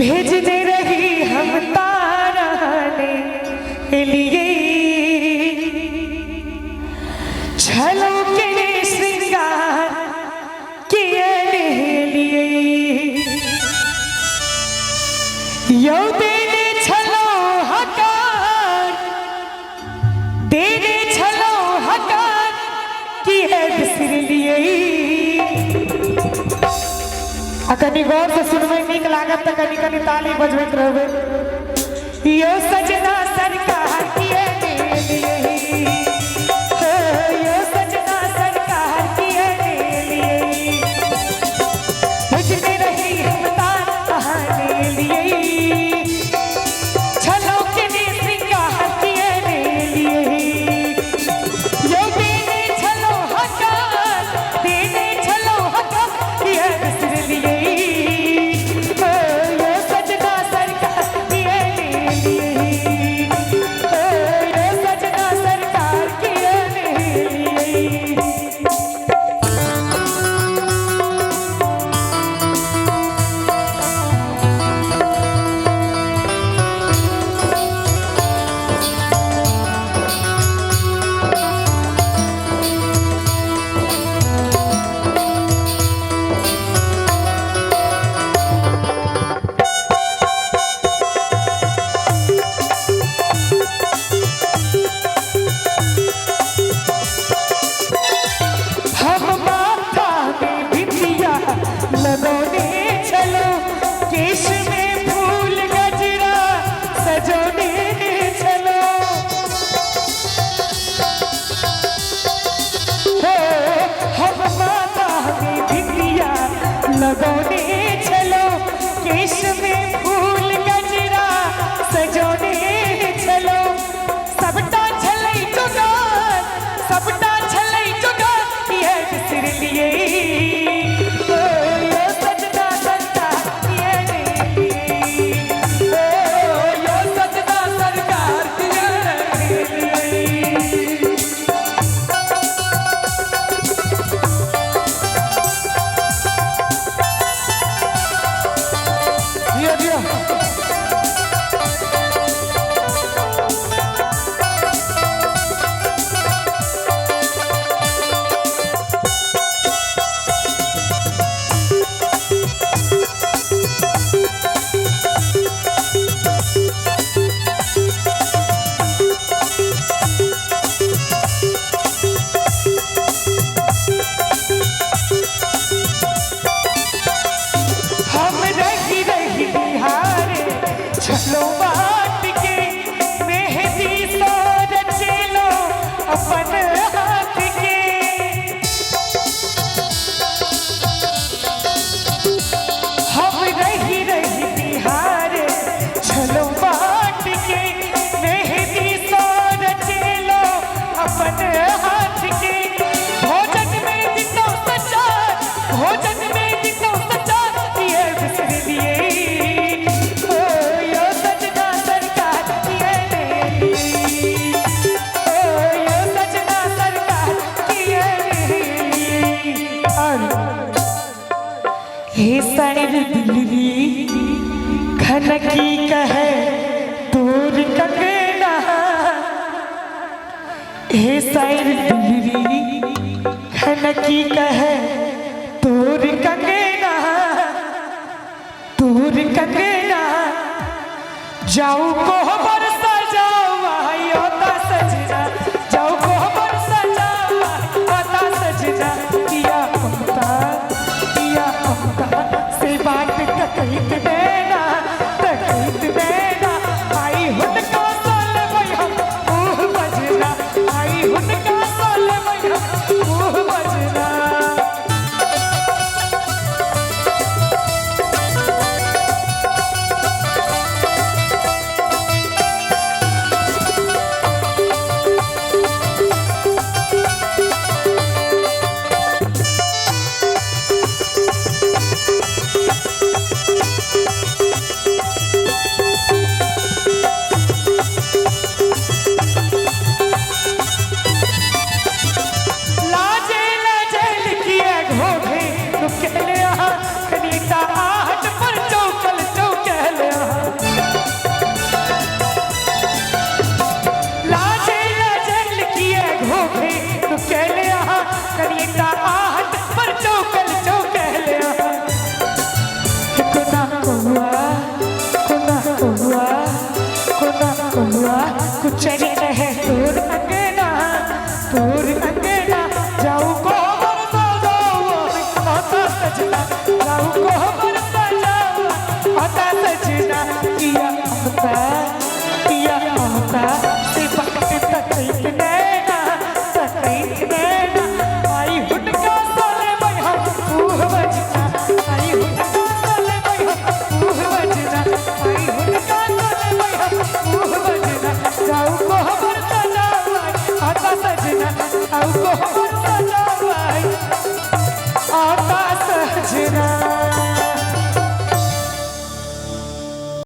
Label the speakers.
Speaker 1: भेज दे रही हम ताराने लिए छलों के श्रृंगार किए लिए यो देने छलो हकार देने छलो हकार किए बिसर लिए। कनी गौर से सुनबे नीक लागत त कनी कनी ताली बजबैत रहबे। यो सजना सरकार किए लिए यो सजना सरकार किए लिए भेजने रही हम तार बहाने लिए छलों के श्रृंगार किए लिए यो देने छलो हकार देने छलो हकार किए बिसर लिए। लगोने चलो केश में फूल गजरा सजोने चलो हम माता में बिटिया लगोने चलो केश में फूल गजरा सजोने चलो सबटा छलै जुगार सबटा छलै जुगार ये बिसर लिए। छलो बाट के मेहंदी तो रचे लो अपन हाथ के हम रही रही बिहार छलो बाट के मेहंदी तो रचे लो अपन हाथ के भोजन में दिनो सचार भोजन में दिनो सचार ये बिसर लिए। हे साइर दिलरी खनकी कहे तोर कंगना हे साइर दिलरी खनकी कहे तोर कंगना जाऊ को